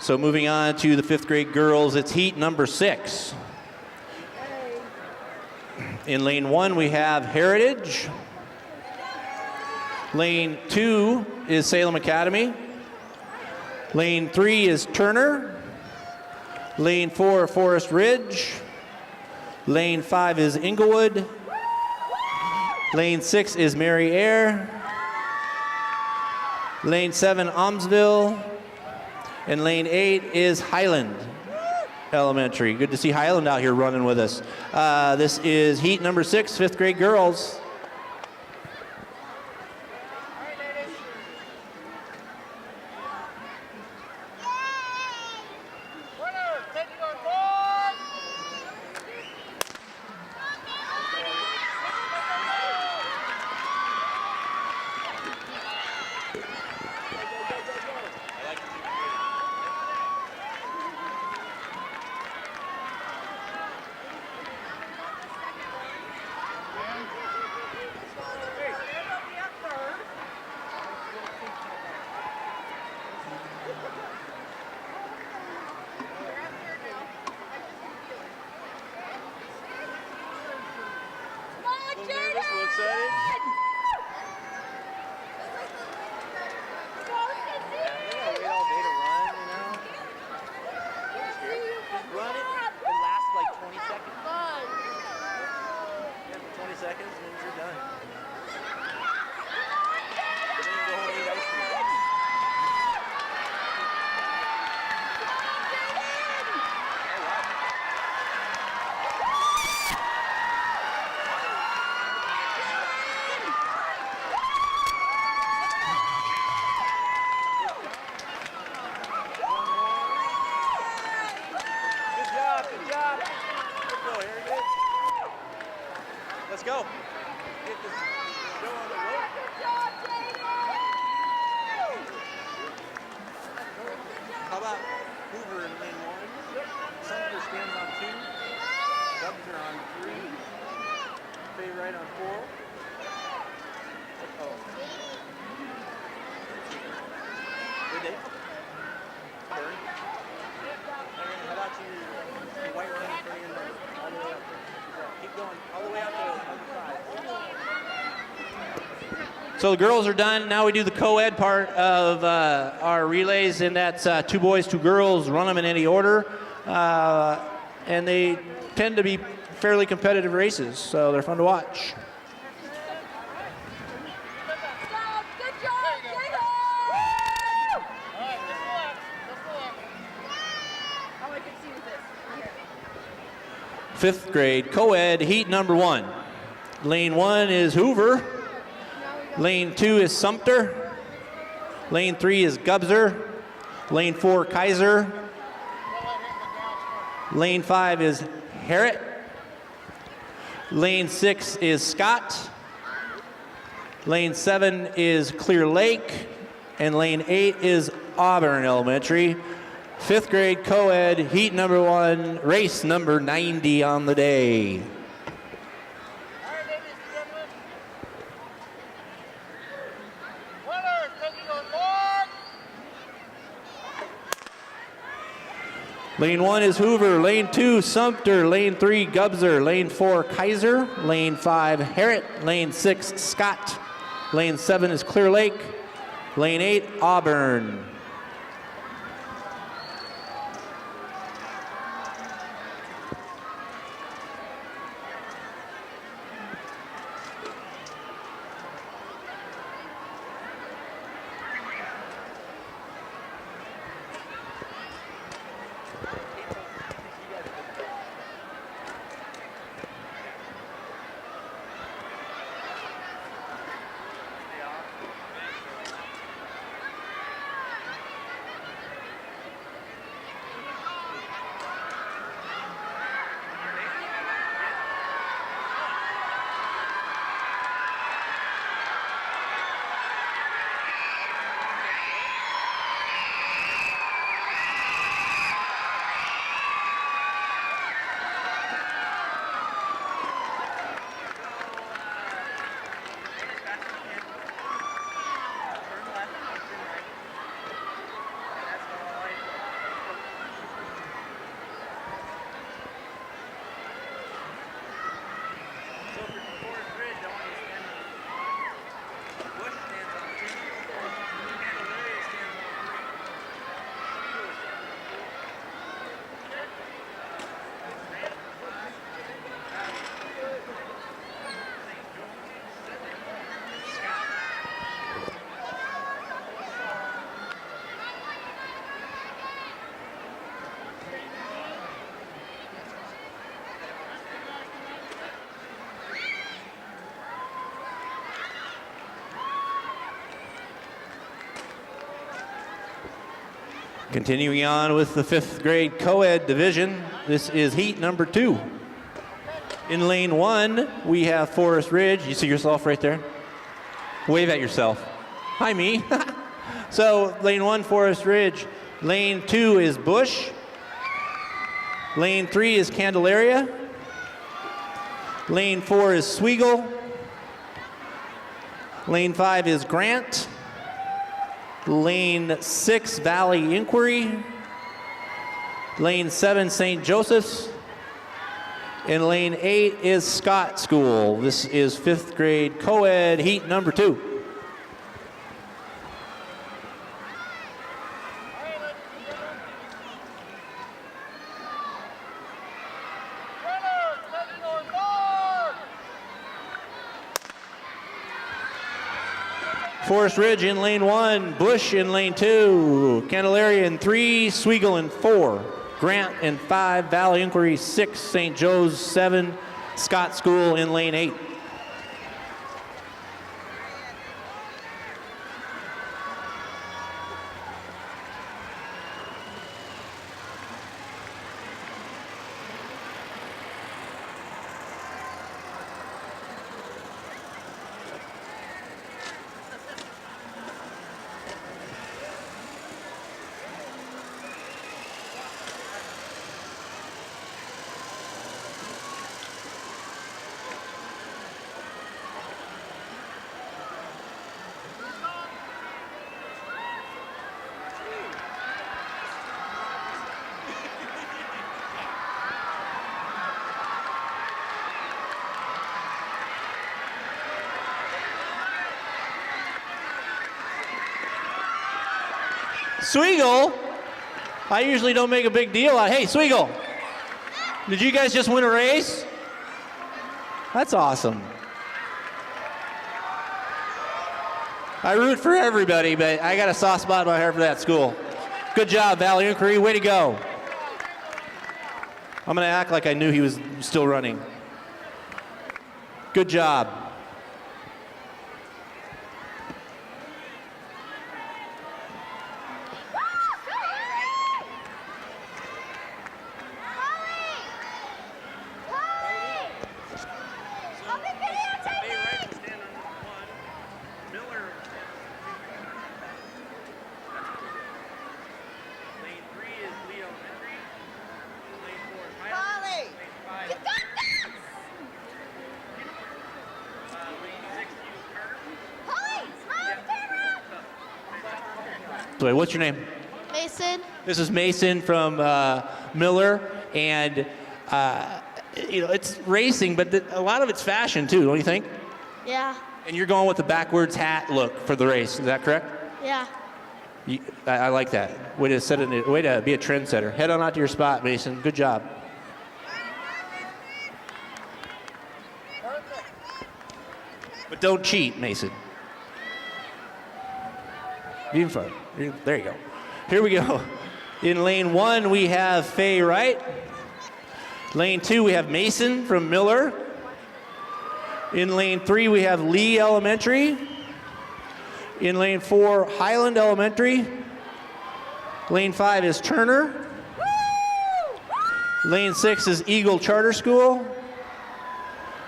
So moving on to the 5th grade girls, it's heat number 6. In lane 1, we have Heritage. Lane 2 is Salem Academy. Lane 3 is Turner. Lane 4, Forest Ridge. Lane 5 is Inglewood. Lane 6 is Mary Ayr. Lane 7, Almsville. And lane 8 is Highland Elementary. Good to see Highland out here running with us. This is heat number 6, 5th grade girls. Let's go. Get this show on the road. How about Hoover in lane 1? Sumter stands on 2. Dubs are on 3. Fay Wright on 4. Oh. Good day. Third. And how about you, White Lane, turning in all the way up? Keep going all the way up to the other side. So the girls are done. Now we do the co-ed part of our relays, and that's 2 boys, 2 girls, run them in any order. And they tend to be fairly competitive races, so they're fun to watch. Fifth grade co-ed heat number 1. Lane 1 is Hoover. Lane 2 is Sumter. Lane 3 is Gubzer. Lane 4, Kaiser. Lane 5 is Harrett. Lane 6 is Scott. Lane 7 is Clear Lake. And lane 8 is Auburn Elementary. 5th grade co-ed heat number 1, race number 90 on the day. Lane 1 is Hoover, lane 2 Sumter, lane 3 Gubzer, lane 4 Kaiser, lane 5 Harrett, lane 6 Scott, lane 7 is Clear Lake, lane 8 Auburn. Continuing on with the 5th grade co-ed division, this is heat number 2. In lane 1, we have Forest Ridge. You see yourself right there? Wave at yourself. Hi, me. So, lane 1, Forest Ridge. Lane 2 is Bush. Lane 3 is Candelaria. Lane 4 is Sweegle. Lane 5 is Grant. Lane 6, Valley Inquiry. Lane 7, St. Joseph's. And lane 8 is Scott School. This is 5th grade co-ed heat number 2. Forest Ridge in lane 1, Bush in lane 2, Candelaria in 3, Sweegle in 4, Grant in 5, Valley Inquiry 6, St. Joe's 7, Scott School in lane 8. Sweegle, I usually don't make a big deal out. Hey, Sweegle, did you guys just win a race? That's awesome. I root for everybody, but I got a soft spot in my heart for that school. Good job, Valley Inquiry, way to go. I'm gonna act like I knew he was still running. Good job. Wait, what's your name? Mason. This is Mason from Miller, and you know, it's racing, but a lot of it's fashion too, don't you think? Yeah. And you're going with the backwards hat look for the race, is that correct? Yeah. I like that. Way to set it. Way to be a trendsetter. Head on out to your spot, Mason. Good job. But don't cheat, Mason. Even fun. There you go. Here we go. In lane 1, we have Faye Wright. Lane 2, we have Mason from Miller. In lane 3, we have Lee Elementary. In lane 4, Highland Elementary. Lane 5 is Turner. Lane 6 is Eagle Charter School.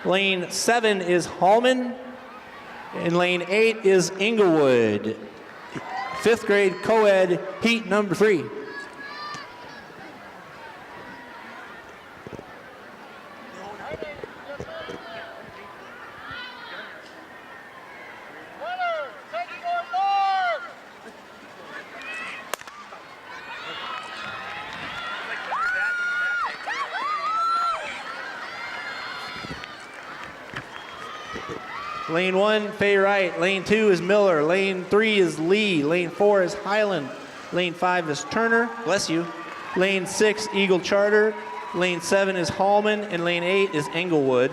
Lane 7 is Hallman. And lane 8 is Inglewood. 5th grade co-ed heat number 3. Lane 1, Faye Wright. Lane 2 is Miller. Lane 3 is Lee. Lane 4 is Highland. Lane 5 is Turner. Bless you. Lane 6, Eagle Charter. Lane 7 is Hallman. And lane 8 is Englewood.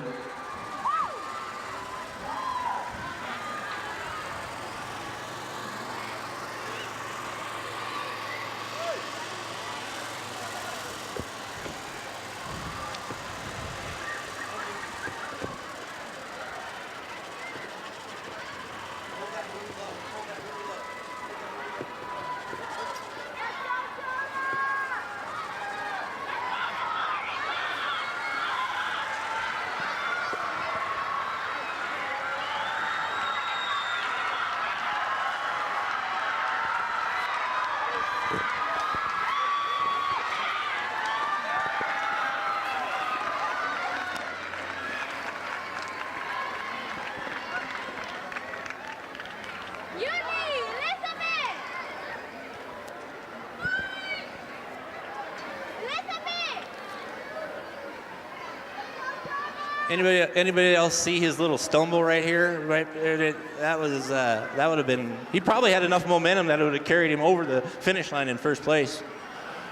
Anybody else see his little stumble right here? Right there? That would have been. He probably had enough momentum that it would have carried him over the finish line in first place.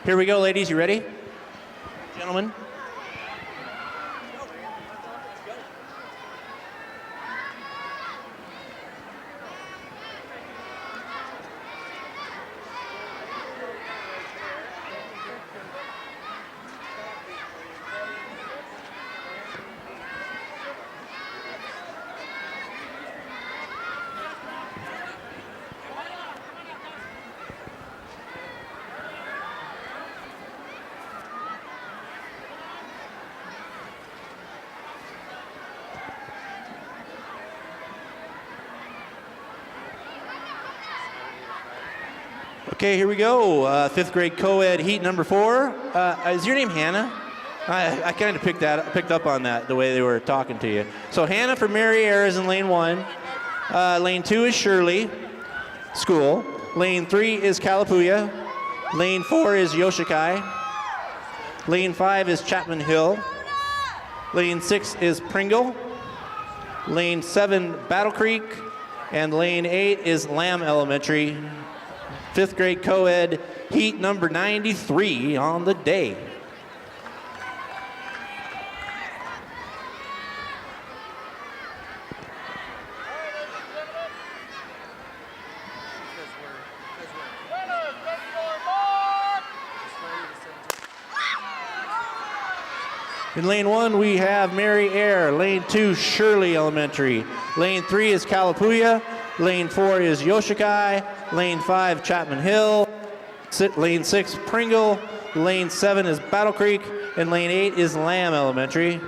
Here we go, ladies. You ready, gentlemen? Okay, here we go. Fifth grade co-ed heat number 4. Is your name Hannah? I kind of picked up on that the way they were talking to you. So Hannah for Mary Ayr is in lane 1. Lane 2 is Shirley School. Lane 3 is Kalapuya. Lane 4 is Yoshikai. Lane 5 is Chapman Hill. Lane 6 is Pringle. Lane 7, Battle Creek. And lane 8 is Lamb Elementary. Fifth grade co-ed heat number 93 on the day. In lane 1, we have Mary Ayr. Lane 2, Shirley Elementary. Lane 3 is Kalapuya. Lane 4 is Yoshikai. Lane 5, Chapman Hill. Lane 6, Pringle. Lane 7 is Battle Creek. And lane 8 is Lamb Elementary.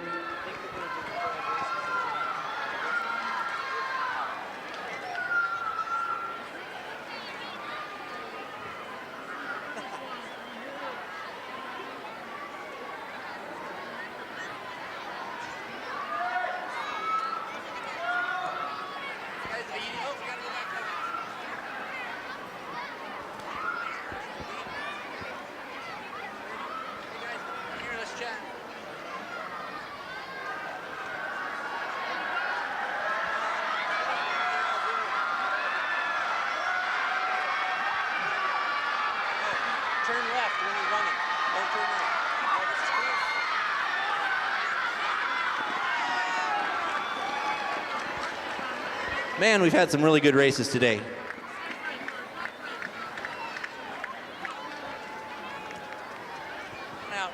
Turn left when you're running. Don't turn right. Man, we've had some really good races today. Out.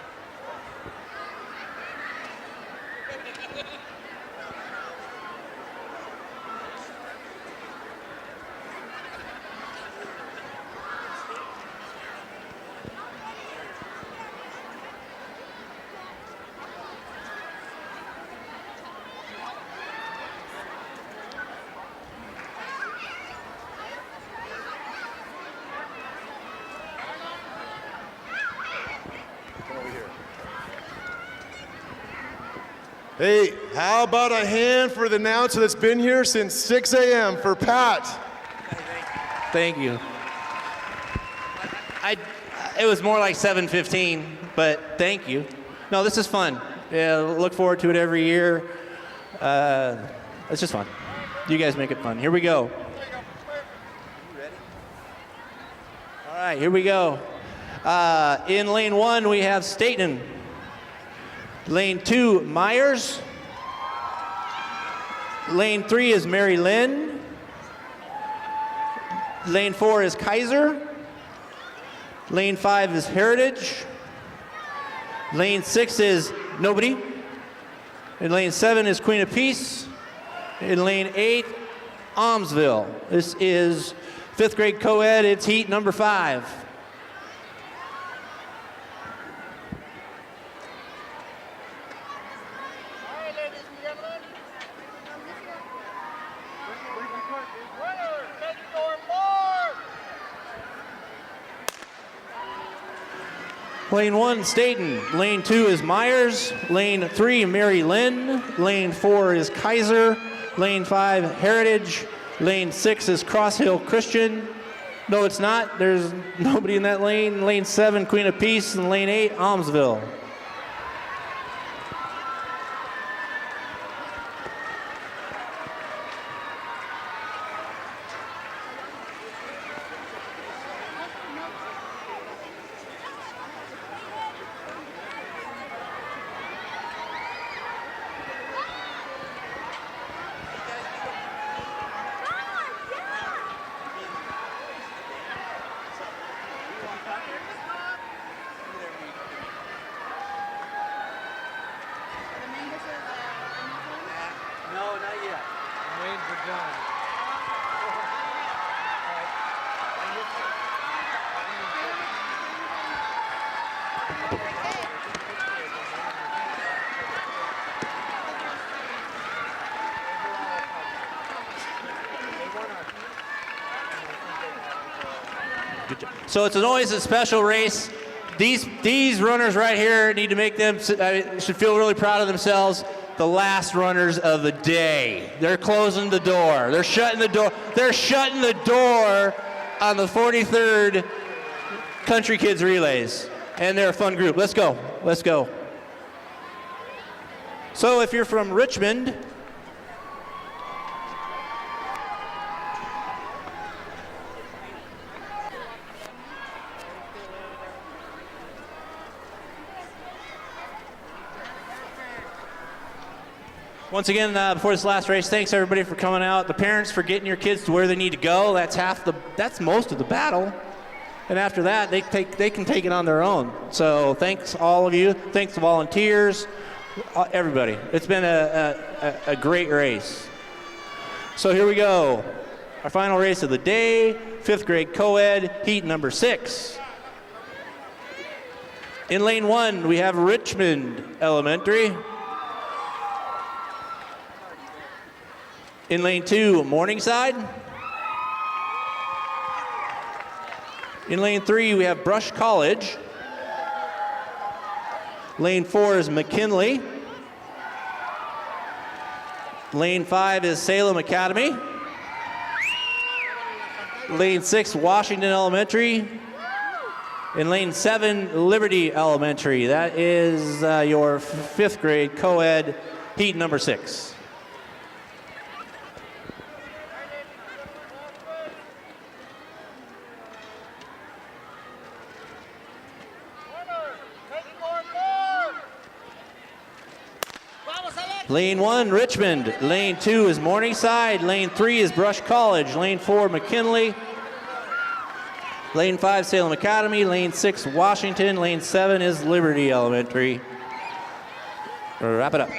Hey, how about a hand for the announcer that's been here since 6 a.m. for Pat? Thank you. It was more like 7:15, but thank you. No, this is fun. Yeah, look forward to it every year. It's just fun. You guys make it fun. Here we go. All right, here we go. In lane 1, we have Staten. Lane 2, Myers. Lane 3 is Mary Lynn. Lane 4 is Kaiser. Lane 5 is Heritage. Lane 6 is Nobody. And lane 7 is Queen of Peace. In lane 8, Almsville. This is 5th grade co-ed. It's heat number 5. Lane 1, Staten. Lane 2 is Myers. Lane 3, Mary Lynn. Lane 4 is Kaiser. Lane 5, Heritage. Lane 6 is Cross Hill Christian. No, it's not. There's nobody in that lane. Lane 7, Queen of Peace. And lane 8, Almsville. Good job. So it's always a special race. These runners right here need to make them should feel really proud of themselves. The last runners of the day. They're closing the door. They're shutting the door. They're shutting the door on the 43rd Country Kids Relays. And they're a fun group. Let's go. Let's go. So if you're from Richmond, once again, before this last race, thanks everybody for coming out. The parents for getting your kids to where they need to go. That's most of the battle. And after that, they can take it on their own. So thanks all of you. Thanks to volunteers, everybody. It's been a great race. So here we go. Our final race of the day, 5th grade co-ed, heat number 6. In lane 1, we have Richmond Elementary. In lane 2, Morningside. In lane 3, we have Brush College. Lane 4 is McKinley. Lane 5 is Salem Academy. Lane 6, Washington Elementary. In lane 7, Liberty Elementary. That is your 5th grade co-ed heat number 6. Lane 1, Richmond. Lane 2 is Morningside. Lane 3 is Brush College. Lane 4, McKinley. Lane 5, Salem Academy. Lane 6, Washington. Lane 7 is Liberty Elementary. Wrap it up.